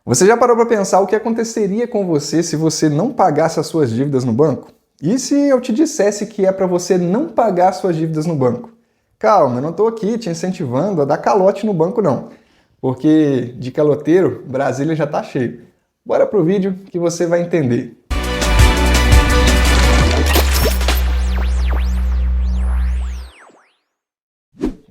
Você já parou para pensar o que aconteceria com você se você não pagasse as suas dívidas no banco? E se eu te dissesse que é para você não pagar suas dívidas no banco? Calma, eu não estou aqui te incentivando a dar calote no banco não, porque de caloteiro, Brasília já está cheio. Bora pro vídeo que você vai entender.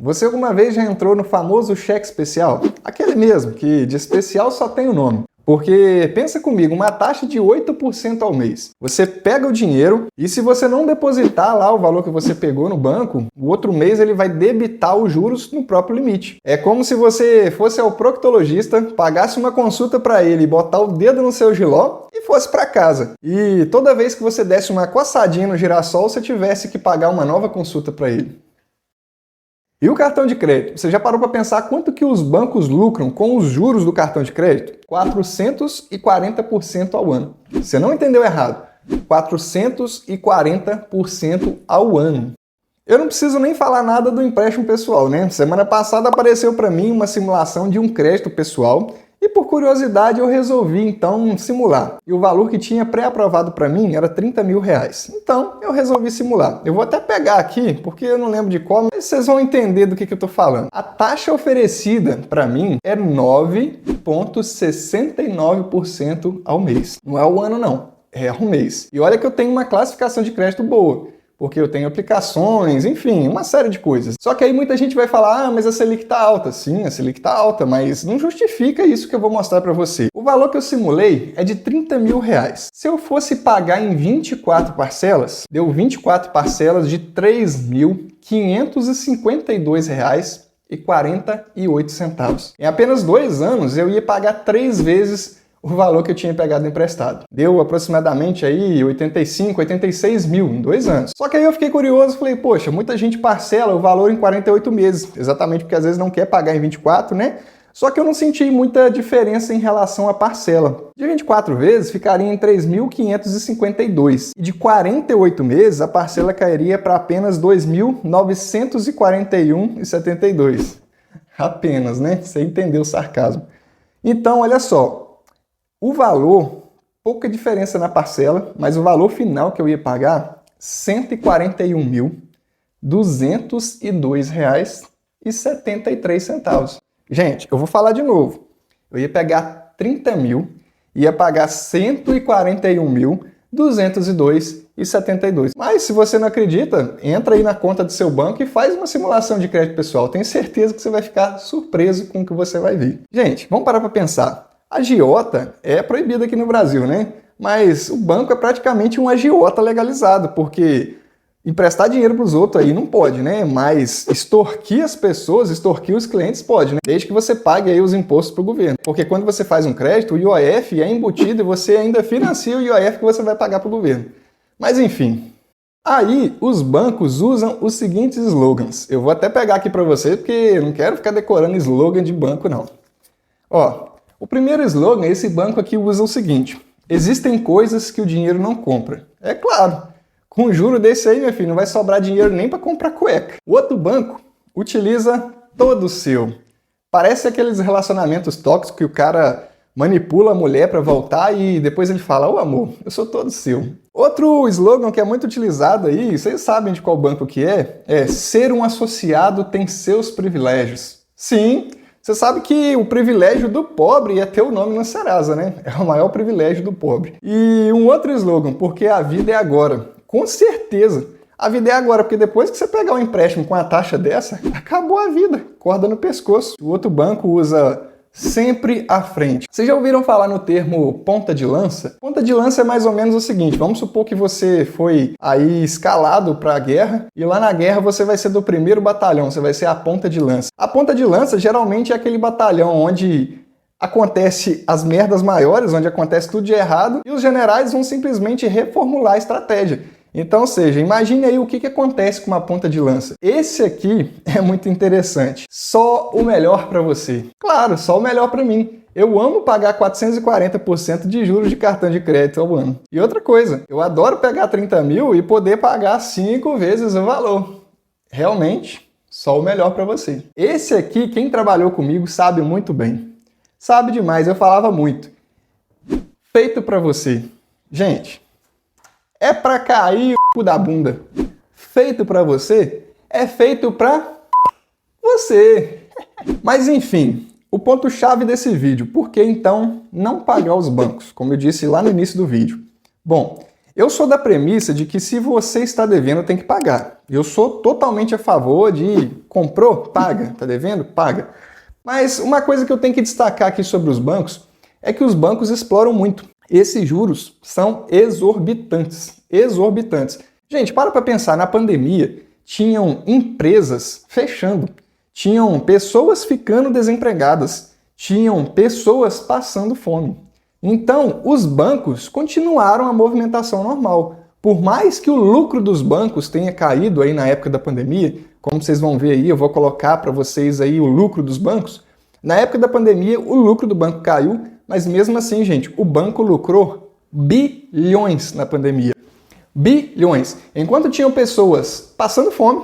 Você alguma vez já entrou no famoso cheque especial? Aquele mesmo, que de especial só tem o nome. Porque, pensa comigo, uma taxa de 8% ao mês. Você pega o dinheiro e se você não depositar lá o valor que você pegou no banco, o outro mês ele vai debitar os juros no próprio limite. É como se você fosse ao proctologista, pagasse uma consulta para ele, botar o dedo no seu jiló e fosse para casa. E toda vez que você desse uma coçadinha no girassol, você tivesse que pagar uma nova consulta para ele. E o cartão de crédito? Você já parou para pensar quanto que os bancos lucram com os juros do cartão de crédito? 440% ao ano. Você não entendeu errado. 440% ao ano. Eu não preciso nem falar nada do empréstimo pessoal, né? Semana passada apareceu para mim uma simulação de um crédito pessoal e por curiosidade eu resolvi então simular. E o valor que tinha pré-aprovado para mim era 30 mil reais. Então eu resolvi simular. Eu vou até pegar aqui, porque eu não lembro de qual, mas vocês vão entender do que eu estou falando. A taxa oferecida para mim é 9,69% ao mês. Não é ao ano não, é ao mês. E olha que eu tenho uma classificação de crédito boa. Porque eu tenho aplicações, enfim, uma série de coisas. Só que aí muita gente vai falar, ah, mas a Selic está alta. Sim, a Selic está alta, mas não justifica isso que eu vou mostrar para você. O valor que eu simulei é de 30 mil reais. Se eu fosse pagar em 24 parcelas, deu 24 parcelas de R$ 3.552,48. Em apenas 2 anos, eu ia pagar 3 vezes o valor que eu tinha pegado emprestado. Deu aproximadamente aí 85, 86 mil em 2 anos. Só que aí eu fiquei curioso e falei, poxa, muita gente parcela o valor em 48 meses, exatamente porque às vezes não quer pagar em 24, né? Só que eu não senti muita diferença em relação à parcela. De 24 vezes ficaria em 3.552 e de 48 meses a parcela cairia para apenas 2.941,72. Apenas, né? Você entendeu o sarcasmo. Então, olha só. O valor, pouca diferença na parcela, mas o valor final que eu ia pagar, R$ 141.202,73. Gente, eu vou falar de novo. Eu ia pegar 30 mil e ia pagar R$ 141.202,72. Mas se você não acredita, entra aí na conta do seu banco e faz uma simulação de crédito pessoal. Tenho certeza que você vai ficar surpreso com o que você vai ver. Gente, vamos parar para pensar. A agiota é proibida aqui no Brasil, né? Mas o banco é praticamente um agiota legalizado, porque emprestar dinheiro para os outros aí não pode, né? Mas extorquir as pessoas, extorquir os clientes pode, né? Desde que você pague aí os impostos para o governo. Porque quando você faz um crédito, o IOF é embutido e você ainda financia o IOF que você vai pagar para o governo. Mas enfim. Aí os bancos usam os seguintes slogans. Eu vou até pegar aqui para você, porque eu não quero ficar decorando slogan de banco, não. Ó. O primeiro slogan, esse banco aqui usa o seguinte: existem coisas que o dinheiro não compra. É claro, com um juro desse aí, meu filho, não vai sobrar dinheiro nem para comprar cueca. O outro banco utiliza todo o seu. Parece aqueles relacionamentos tóxicos que o cara manipula a mulher para voltar e depois ele fala, ô amor, eu sou todo seu. Outro slogan que é muito utilizado aí, vocês sabem de qual banco que é ser um associado tem seus privilégios. Sim. Você sabe que o privilégio do pobre é ter o nome na Serasa, né? É o maior privilégio do pobre. E um outro slogan, porque a vida é agora. Com certeza, a vida é agora, porque depois que você pegar um empréstimo com a taxa dessa, acabou a vida, corda no pescoço. O outro banco usa sempre à frente. Vocês já ouviram falar no termo ponta de lança? Ponta de lança é mais ou menos o seguinte, vamos supor que você foi aí escalado para a guerra e lá na guerra você vai ser do primeiro batalhão, você vai ser a ponta de lança. A ponta de lança geralmente é aquele batalhão onde acontece as merdas maiores, onde acontece tudo de errado e os generais vão simplesmente reformular a estratégia. Então, ou seja, imagine aí o que acontece com uma ponta de lança. Esse aqui é muito interessante. Só o melhor para você. Claro, só o melhor para mim. Eu amo pagar 440% de juros de cartão de crédito ao ano. E outra coisa, eu adoro pegar 30 mil e poder pagar 5 vezes o valor. Realmente, só o melhor para você. Esse aqui, quem trabalhou comigo sabe muito bem. sabe demais, eu falava muito. Feito para você. Gente, é para cair o cu da bunda. Feito para você é feito para você. Mas enfim, o ponto-chave desse vídeo, por que então não pagar os bancos, como eu disse lá no início do vídeo? Bom, eu sou da premissa de que se você está devendo, tem que pagar. Eu sou totalmente a favor de comprou, paga, tá devendo, paga. Mas uma coisa que eu tenho que destacar aqui sobre os bancos é que os bancos exploram muito. Esses juros são exorbitantes, exorbitantes. Gente, para pensar, na pandemia tinham empresas fechando, tinham pessoas ficando desempregadas, tinham pessoas passando fome. Então, os bancos continuaram a movimentação normal. Por mais que o lucro dos bancos tenha caído aí na época da pandemia, como vocês vão ver aí, eu vou colocar para vocês aí o lucro dos bancos. Na época da pandemia, o lucro do banco caiu, mas mesmo assim, gente, o banco lucrou bilhões na pandemia. Bilhões. Enquanto tinham pessoas passando fome,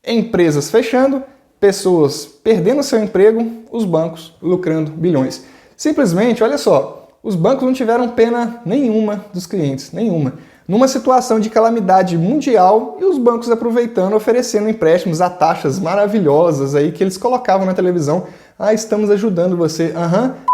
empresas fechando, pessoas perdendo seu emprego, os bancos lucrando bilhões. Simplesmente, olha só, os bancos não tiveram pena nenhuma dos clientes, nenhuma. Numa situação de calamidade mundial e os bancos aproveitando, oferecendo empréstimos a taxas maravilhosas aí que eles colocavam na televisão. Ah, estamos ajudando você.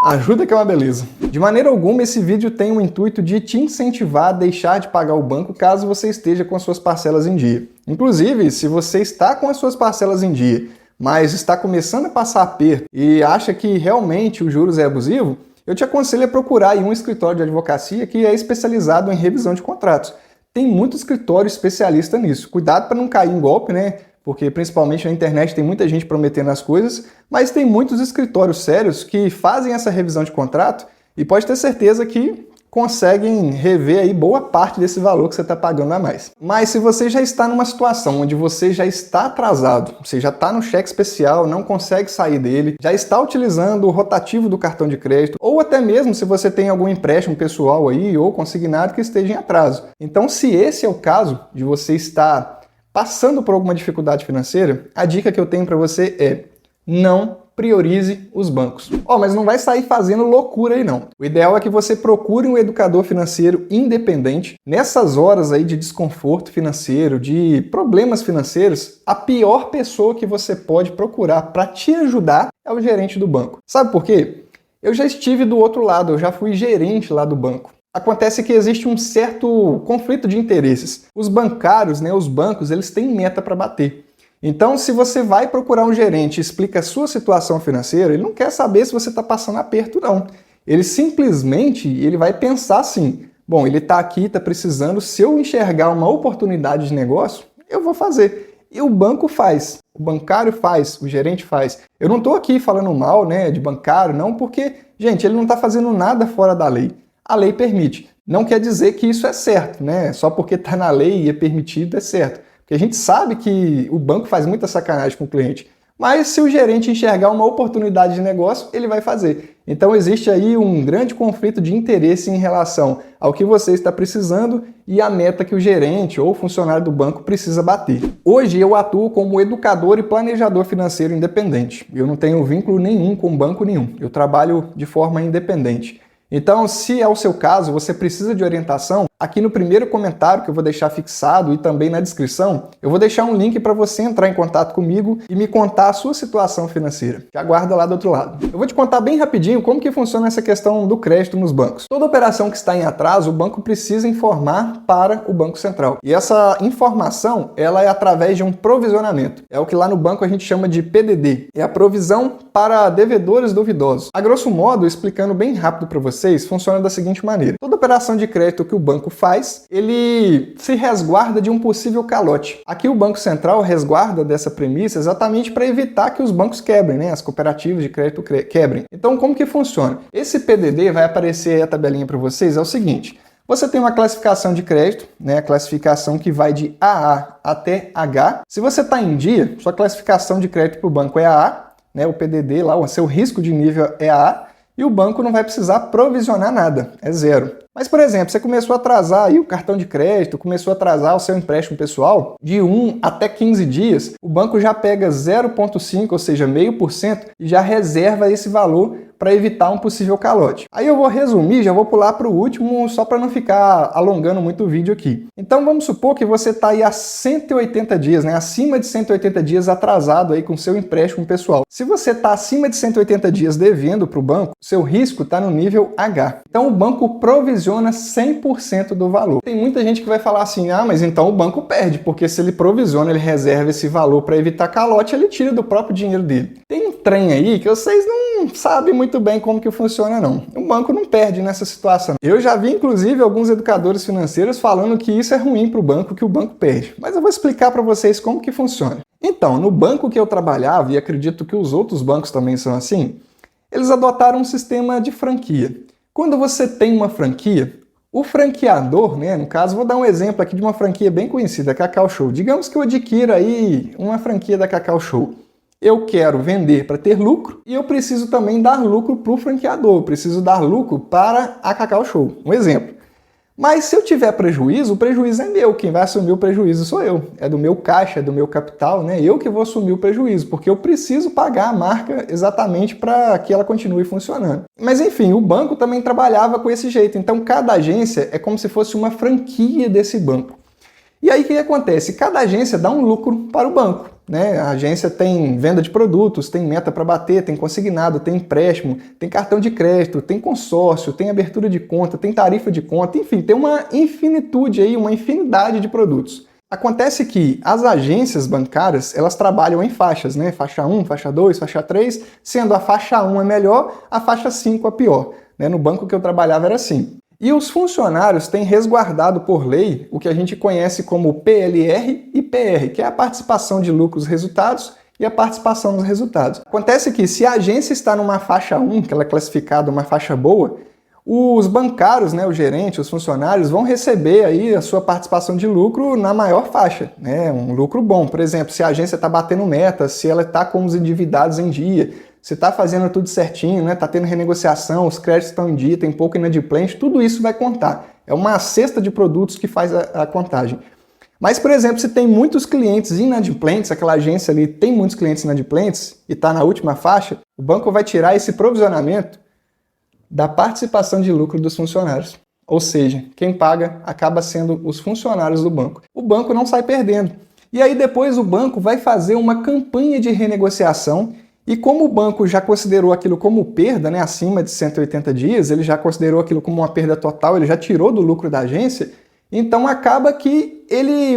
Ajuda que é uma beleza. De maneira alguma, esse vídeo tem o intuito de te incentivar a deixar de pagar o banco caso você esteja com as suas parcelas em dia. Inclusive, se você está com as suas parcelas em dia, mas está começando a passar aperto e acha que realmente os juros é abusivo, eu te aconselho a procurar aí um escritório de advocacia que é especializado em revisão de contratos. Tem muito escritório especialista nisso. Cuidado para não cair em golpe, né? Porque principalmente na internet tem muita gente prometendo as coisas, mas tem muitos escritórios sérios que fazem essa revisão de contrato e pode ter certeza que conseguem rever aí boa parte desse valor que você está pagando a mais. Mas se você já está numa situação onde você já está atrasado, você já está no cheque especial, não consegue sair dele, já está utilizando o rotativo do cartão de crédito, ou até mesmo se você tem algum empréstimo pessoal aí ou consignado que esteja em atraso. Então, se esse é o caso de você estar passando por alguma dificuldade financeira, a dica que eu tenho para você é: não priorize os bancos. Mas não vai sair fazendo loucura aí não. O ideal é que você procure um educador financeiro independente. Nessas horas aí de desconforto financeiro, de problemas financeiros, a pior pessoa que você pode procurar para te ajudar é o gerente do banco. Sabe por quê? Eu já estive do outro lado, eu já fui gerente lá do banco. Acontece que existe um certo conflito de interesses. Os bancários, os bancos, eles têm meta para bater. Então, se você vai procurar um gerente e explica a sua situação financeira, ele não quer saber se você está passando aperto, não. Ele simplesmente vai pensar assim: bom, ele está aqui, está precisando, se eu enxergar uma oportunidade de negócio, eu vou fazer. E o banco faz, o bancário faz, o gerente faz. Eu não estou aqui falando mal de bancário, não, porque, gente, ele não está fazendo nada fora da lei. A lei permite. Não quer dizer que isso é certo, Só porque está na lei e é permitido é certo. Porque a gente sabe que o banco faz muita sacanagem com o cliente. Mas se o gerente enxergar uma oportunidade de negócio, ele vai fazer. Então existe aí um grande conflito de interesse em relação ao que você está precisando e a meta que o gerente ou o funcionário do banco precisa bater. Hoje eu atuo como educador e planejador financeiro independente. Eu não tenho vínculo nenhum com banco nenhum. Eu trabalho de forma independente. Então, se é o seu caso, você precisa de orientação, aqui no primeiro comentário que eu vou deixar fixado e também na descrição, eu vou deixar um link para você entrar em contato comigo e me contar a sua situação financeira. Te aguardo lá do outro lado. Eu vou te contar bem rapidinho como que funciona essa questão do crédito nos bancos. Toda operação que está em atraso, o banco precisa informar para o Banco Central. E essa informação, ela é através de um provisionamento. É o que lá no banco a gente chama de PDD. É a provisão para devedores duvidosos. A grosso modo, explicando bem rápido para você, funciona da seguinte maneira: toda operação de crédito que o banco faz, ele se resguarda de um possível calote. Aqui o Banco Central resguarda dessa premissa exatamente para evitar que os bancos quebrem, as cooperativas de crédito quebrem. Então, como que funciona? Esse PDD, vai aparecer aí a tabelinha para vocês, é o seguinte: você tem uma classificação de crédito, a classificação que vai de AA até H. Se você está em dia, sua classificação de crédito para o banco é AA, o PDD lá, o seu risco de nível é AA, e o banco não vai precisar provisionar nada, é zero. Mas, por exemplo, você começou a atrasar aí o cartão de crédito, começou a atrasar o seu empréstimo pessoal, de 1 até 15 dias, o banco já pega 0,5%, ou seja, 0,5%, e já reserva esse valor para evitar um possível calote. Aí eu vou resumir, já vou pular para o último, só para não ficar alongando muito o vídeo aqui. Então vamos supor que você está aí há 180 dias, né? Acima de 180 dias atrasado aí com seu empréstimo pessoal. Se você está acima de 180 dias devendo para o banco, seu risco está no nível H. Então o banco provisiona 100% do valor. Tem muita gente que vai falar assim, ah, mas então o banco perde, porque se ele provisiona, ele reserva esse valor para evitar calote, ele tira do próprio dinheiro dele. Tem um trem aí que vocês não sabem muito bem como que funciona não. O banco não perde nessa situação. Eu já vi inclusive alguns educadores financeiros falando que isso é ruim para o banco, que o banco perde. Mas eu vou explicar para vocês como que funciona. Então, no banco que eu trabalhava, e acredito que os outros bancos também são assim, eles adotaram um sistema de franquia. Quando você tem uma franquia, o franqueador, né, no caso, vou dar um exemplo aqui de uma franquia bem conhecida, a Cacau Show. Digamos que eu adquira aí uma franquia da Cacau Show. Eu quero vender para ter lucro e eu preciso também dar lucro para o franqueador, eu preciso dar lucro para a Cacau Show. Um exemplo. Mas se eu tiver prejuízo, o prejuízo é meu, quem vai assumir o prejuízo sou eu. É do meu caixa, é do meu capital, né? Eu que vou assumir o prejuízo, porque eu preciso pagar a marca exatamente para que ela continue funcionando. Mas enfim, o banco também trabalhava com esse jeito, então cada agência é como se fosse uma franquia desse banco. E aí o que acontece? Cada agência dá um lucro para o banco, né? A agência tem venda de produtos, tem meta para bater, tem consignado, tem empréstimo, tem cartão de crédito, tem consórcio, tem abertura de conta, tem tarifa de conta, enfim, tem uma infinitude aí, uma infinidade de produtos. Acontece que as agências bancárias, elas trabalham em faixas, né? Faixa 1, faixa 2, faixa 3, sendo a faixa 1 a melhor, a faixa 5 a pior, né? No banco que eu trabalhava era assim. E os funcionários têm resguardado por lei o que a gente conhece como PLR e PR, que é a participação de lucros resultados e a participação nos resultados. Acontece que se a agência está numa faixa 1, que ela é classificada uma faixa boa, os bancários, né, o gerente, os funcionários vão receber aí a sua participação de lucro na maior faixa, né, um lucro bom. Por exemplo, se a agência está batendo meta, se ela está com os endividados em dia, se está fazendo tudo certinho, né, está tendo renegociação, os créditos estão em dia, tem pouco inadimplente, tudo isso vai contar. É uma cesta de produtos que faz a contagem. Mas, por exemplo, se tem muitos clientes inadimplentes, aquela agência ali tem muitos clientes inadimplentes e está na última faixa, o banco vai tirar esse provisionamento da participação de lucro dos funcionários. Ou seja, quem paga acaba sendo os funcionários do banco. O banco não sai perdendo. E aí depois o banco vai fazer uma campanha de renegociação e como o banco já considerou aquilo como perda, né, acima de 180 dias, ele já considerou aquilo como uma perda total, ele já tirou do lucro da agência, então acaba que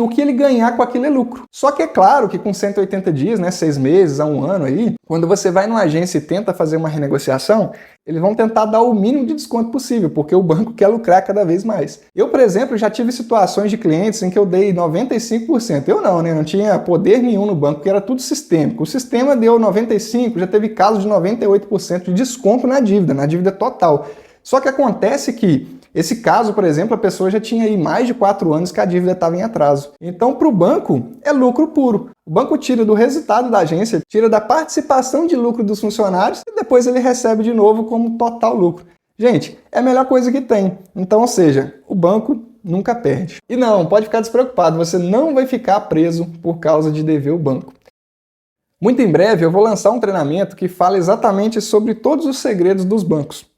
o que ele ganhar com aquilo é lucro. Só que é claro que com 180 dias, né, 6 meses a 1 ano aí, quando você vai numa agência e tenta fazer uma renegociação, eles vão tentar dar o mínimo de desconto possível, porque o banco quer lucrar cada vez mais. Eu, por exemplo, já tive situações de clientes em que eu dei 95%. Eu não, né? Não tinha poder nenhum no banco, porque era tudo sistêmico. O sistema deu 95%, já teve casos de 98% de desconto na dívida total. Só que acontece que esse caso, por exemplo, a pessoa já tinha aí mais de 4 anos que a dívida estava em atraso. Então, para o banco, é lucro puro. O banco tira do resultado da agência, tira da participação de lucro dos funcionários e depois ele recebe de novo como total lucro. Gente, é a melhor coisa que tem. Então, ou seja, o banco nunca perde. E não, pode ficar despreocupado, você não vai ficar preso por causa de dever o banco. Muito em breve eu vou lançar um treinamento que fala exatamente sobre todos os segredos dos bancos.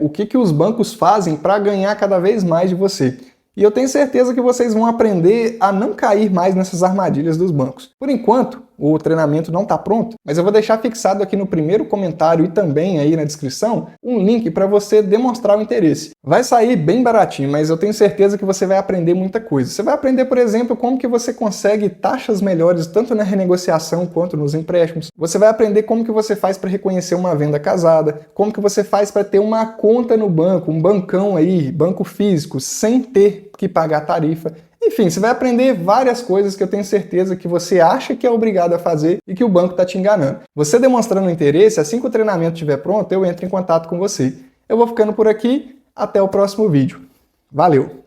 O que os bancos fazem para ganhar cada vez mais de você. E eu tenho certeza que vocês vão aprender a não cair mais nessas armadilhas dos bancos. Por enquanto, o treinamento não está pronto, mas eu vou deixar fixado aqui no primeiro comentário e também aí na descrição um link para você demonstrar o interesse. Vai sair bem baratinho, mas eu tenho certeza que você vai aprender muita coisa. Você vai aprender, por exemplo, como que você consegue taxas melhores tanto na renegociação quanto nos empréstimos. Você vai aprender como que você faz para reconhecer uma venda casada, como que você faz para ter uma conta no banco, um bancão aí, banco físico, sem ter que pagar tarifa. Enfim, você vai aprender várias coisas que eu tenho certeza que você acha que é obrigado a fazer e que o banco está te enganando. Você demonstrando interesse, assim que o treinamento estiver pronto, eu entro em contato com você. Eu vou ficando por aqui, até o próximo vídeo. Valeu!